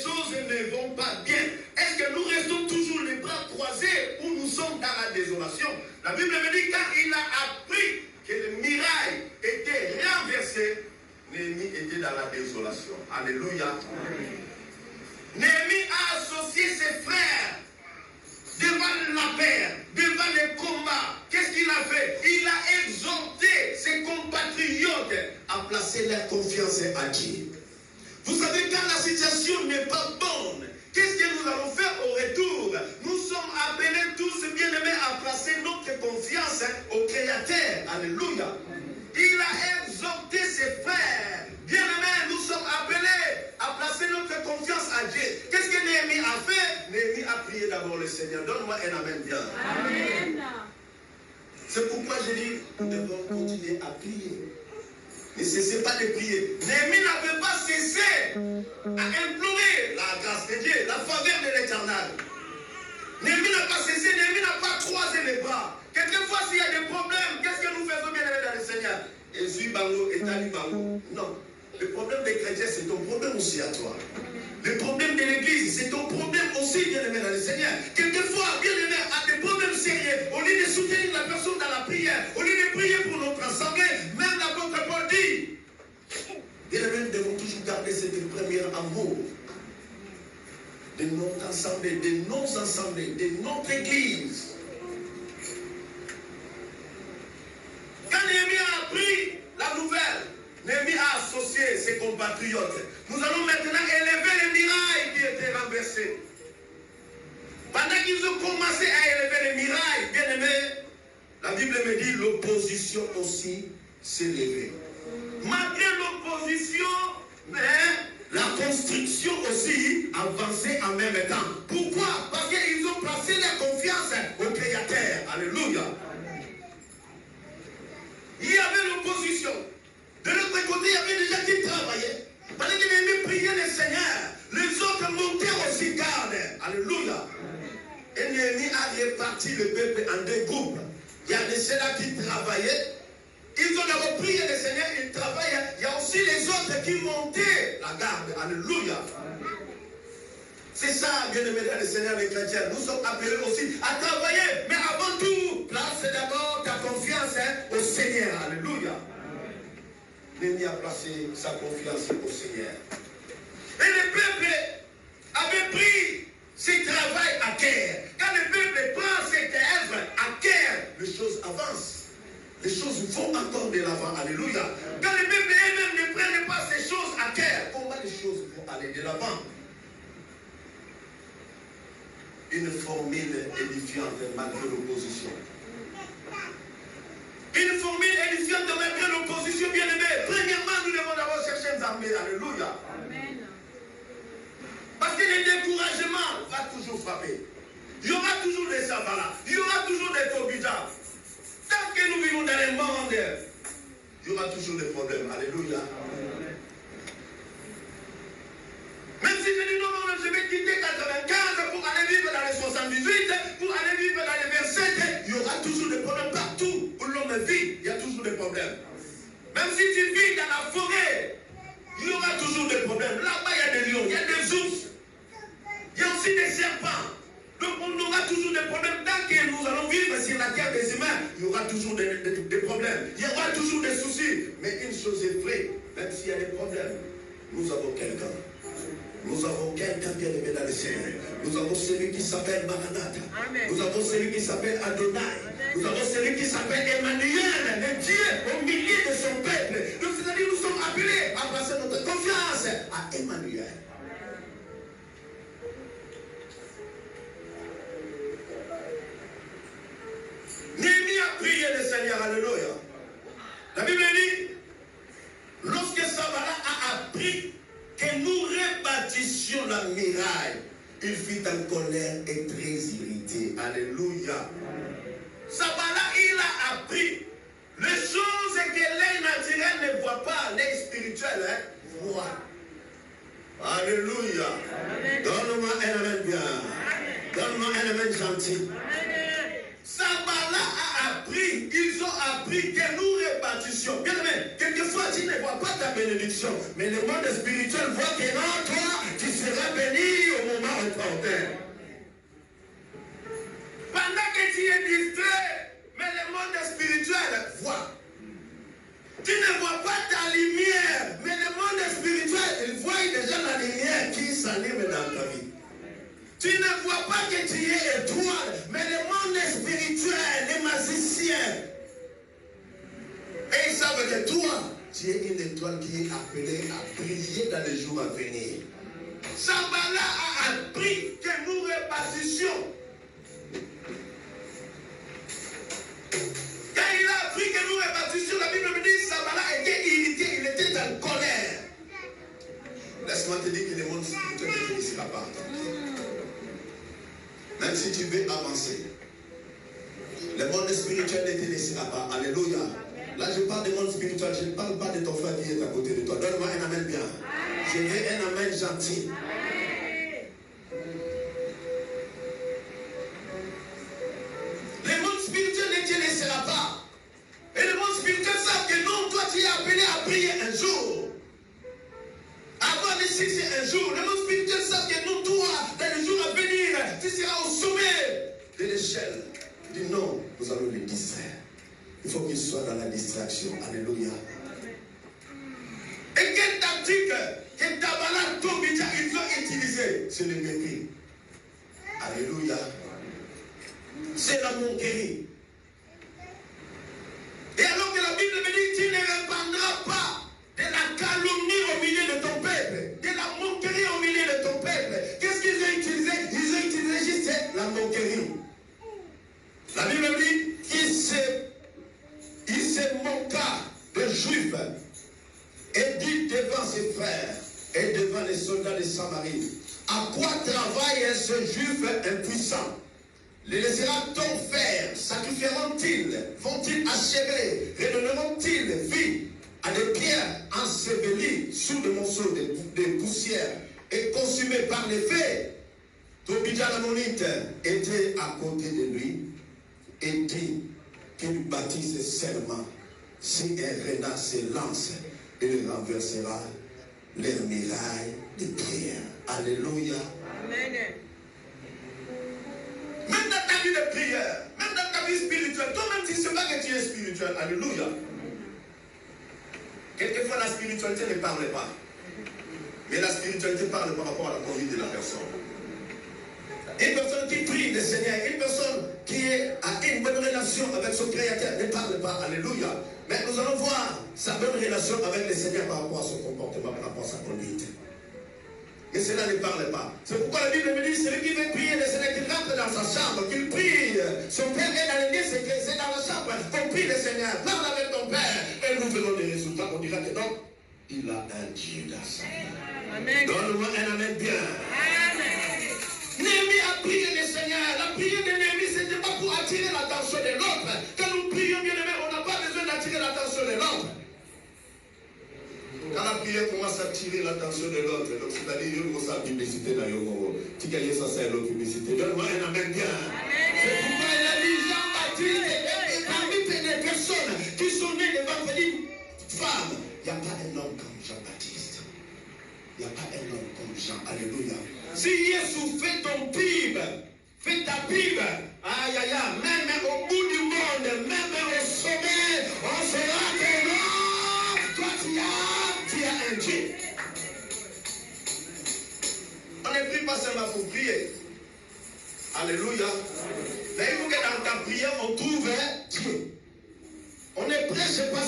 choses ne vont pas bien, est-ce que nous restons toujours les bras croisés ou nous sommes dans la désolation? La Bible me dit, car il a appris que les murailles étaient renversées, Néhémie était dans la désolation. Alléluia. Néhémie a associé ses frères devant la paix, devant les combats. Qu'est-ce qu'il a fait? Il a exhorté ses compatriotes à placer leur confiance à Dieu. Vous savez, quand la situation n'est pas bonne, qu'est-ce que nous allons faire au retour? Nous sommes appelés tous, bien-aimés, à placer notre confiance au Créateur. Alléluia. Il a exhorté ses frères. Bien-aimés, nous sommes appelés à placer notre confiance à Dieu. Qu'est-ce que Néhémie a fait? Néhémie a prié d'abord le Seigneur. Donne-moi un amen bien. Amen. C'est pourquoi je dis, nous devons continuer à prier. Ne cessez pas de prier. Néhémie n'avait pas cessé à implorer la grâce de Dieu, la faveur de l'Éternel. Néhémie n'a pas cessé, Néhémie n'a pas croisé les bras. Quelquefois, s'il y a des problèmes, qu'est-ce que nous faisons bien dans le Seigneur? Et suis bango, et tali bango. Non. Le problème des chrétiens, c'est ton problème aussi à toi. Le problème de l'église, c'est ton problème aussi, bien-aimé dans le Seigneur. Quelquefois, bien-aimé a des problèmes sérieux. Au lieu de soutenir la personne dans la prière, au lieu de prier pour notre assemblée, même l'apôtre Paul dit, bien-aimé, nous devons toujours garder cette première amour de notre assemblée, de nos assemblées, de notre église. Quand Néhémie a appris la nouvelle, Néhémie a associé ses compatriotes. Nous allons maintenant élever les murailles qui étaient renversées. Pendant qu'ils ont commencé à élever les murailles, bien aimés, la Bible me dit l'opposition aussi s'est levée. Malgré l'opposition, la construction aussi avançait en même temps. Pourquoi? Parce qu'ils ont placé leur confiance au Créateur. Alléluia. Il y avait l'opposition. De l'autre côté, il y avait des gens qui travaillaient. Pendant qu'ils aimaient prier le Seigneur, les autres montaient aussi garde. Alléluia. Et Néhémie a réparti le peuple en deux groupes. Il y a de ceux-là qui travaillaient. Ils ont d'abord prié le Seigneur, ils travaillaient. Il y a aussi les autres qui montaient la garde. Alléluia. C'est ça, bien-aimé dans le Seigneur, les chrétiens. Nous sommes appelés aussi à travailler. Mais avant tout, place d'abord ta confiance au Seigneur. Alléluia. Néhémie a placé sa confiance au Seigneur. Et le peuple avait pris ce travail à cœur. Quand le peuple prend cette œuvre à cœur, les choses avancent. Les choses vont encore de l'avant. Alléluia. Quand le peuple eux-mêmes ne prennent pas ces choses à cœur, comment les choses vont aller de l'avant? Une formule édifiante malgré l'opposition. Une formule édifiante malgré l'opposition, bien aimée. Premièrement, nous devons d'abord chercher une armée. Alléluia. Amen. Parce que le découragement va toujours frapper. Il y aura toujours des savalas. Il y aura toujours des tobijas. Tant que nous vivons dans les mondes, il y aura toujours des problèmes. Alléluia. Amen. Même si je dis non, je vais quitter 95 pour aller vivre dans les 78, pour aller vivre dans les 27, il y aura toujours des problèmes partout où l'homme vit, il y a toujours des problèmes. Même si tu vis dans la forêt, il y aura toujours des problèmes. Là-bas, il y a des lions, il y a des ours, il y a aussi des serpents. Donc on aura toujours des problèmes. Tant que nous allons vivre sur la terre des humains, il y aura toujours des problèmes. Il y aura toujours des soucis. Mais une chose est vraie, même s'il y a des problèmes, nous avons quelqu'un. Nous avons quelqu'un bien aimé dans le Seigneur. Nous avons celui qui s'appelle Maranatha. Nous avons celui qui s'appelle Adonai. Nous avons celui qui s'appelle Emmanuel, le Dieu au milieu de son peuple. Donc c'est-à-dire nous sommes appelés à placer notre confiance à Emmanuel. Néhémie a prié le Seigneur, alléluia. La Bible dit, lorsque Sanballat a appris que nous rebâtissions la muraille, il fut en colère et très irrité. Alléluia. Sanballat, il a appris les choses que l'œil naturel ne voit pas, l'œil spirituel voit. Alléluia. Donne-moi un amen bien. Donne-moi un amen gentil. Sanballat a appris, ils ont appris que nous rebâtissions. Bien aimé, quelquefois tu ne vois pas ta bénédiction, mais le monde spirituel voit que non, toi, tu seras béni s'allume dans ta vie. Tu ne vois pas que tu es étoile, mais le monde spirituel, les magiciens, et ils savent que toi, tu es une étoile qui est appelée à briller dans les jours à venir. Sambala a appris que nous rebâtissions. Quand il a appris que nous rebâtissions, la Bible me dit que Sambala était irrité, il était en colère. Laisse-moi te dire que le monde spirituel ne finira pas. Même si tu veux avancer, le monde spirituel ne te laissera pas. Alléluia. Là, je parle du monde spirituel, je ne parle pas de ton frère qui est à côté de toi. Donne-moi un amen bien. Je veux un amen gentil. Le monde spirituel ne te laissera pas. Et le monde spirituel savent que non, toi tu es appelé à prier un jour. Avoir le succès un jour. Le monde spirituel savent que non, toi, dans les jours à venir, tu seras au sommet de l'échelle. Il dit non, nous allons le distraire. Il faut qu'il soit dans la distraction. Alléluia. Et quelle tactique que Tabala Tobija ils ont utilisé? C'est le mépris. Alléluia. C'est la moquerie. Et alors que la Bible me dit, tu ne répandras pas de la calomnie au milieu de ton peuple, de la moquerie au milieu de ton peuple. Qu'est-ce qu'ils ont utilisé? Ils ont utilisé juste la moquerie. La Bible me dit qu'il se moqua des Juifs et dit devant ses frères et devant les soldats de Samarie, à quoi travaille ce Juif impuissant? Les laissera-t-on faire? Sacrifieront-ils? Vont-ils achever? Redonneront-ils vie à des pierres ensevelies sous des morceaux de poussière et consumées par les feux? Tobija l'Ammonite était à côté de lui et dit qu'il bâtisse serment. Si un renard se lance, il renversera les murailles de prière. Alléluia. Amen. Même dans ta vie de prière, même dans ta vie spirituelle, toi-même tu ne sais pas que tu es spirituel. Alléluia. Quelquefois la spiritualité ne parle pas. Mais la spiritualité parle par rapport à la conduite de la personne. Une personne qui prie le Seigneur, une personne qui a une bonne relation avec son Créateur ne parle pas. Alléluia. Mais nous allons voir sa bonne relation avec le Seigneur par rapport à son comportement, par rapport à sa conduite. Et cela ne parle pas. C'est pourquoi la Bible me dit, celui qui veut prier le Seigneur, qu'il rentre dans sa chambre, qu'il prie. Son Père est dans l'église, c'est dans la chambre. On prie le Seigneur, parle avec ton Père. Et nous verrons des résultats. On dira que non, il a un Dieu dans sa main. Donne-moi un amen bien. Amen. Néhémie a prié le Seigneur. La prière de Néhémie, ce n'était pas pour attirer l'attention de l'autre. Quand nous prions, bien aimé, on n'a pas besoin d'attirer l'attention de l'autre. Quand la prière commence à attirer l'attention de l'autre, donc c'est-à-dire il y a une publicité dans le monde. Tu gagnes ça, c'est l'autre publicité. Donne-moi un amen bien. C'est pourquoi il a dit Jean-Baptiste, et parmi les personnes qui sont nées devant une femme, il n'y a pas un homme comme Jean-Baptiste. Il n'y a pas un homme comme Jean. Alléluia. Si Jésus fait ton PIB, fais ta PIB, aïe aïe aïe, même au bout du monde, même au sommet, on sera que non, toi tu as un Dieu. On ne prie pas seulement pour prier. Alléluia. Mais il faut que dans ta prière, on trouve Dieu. On ne prêche pas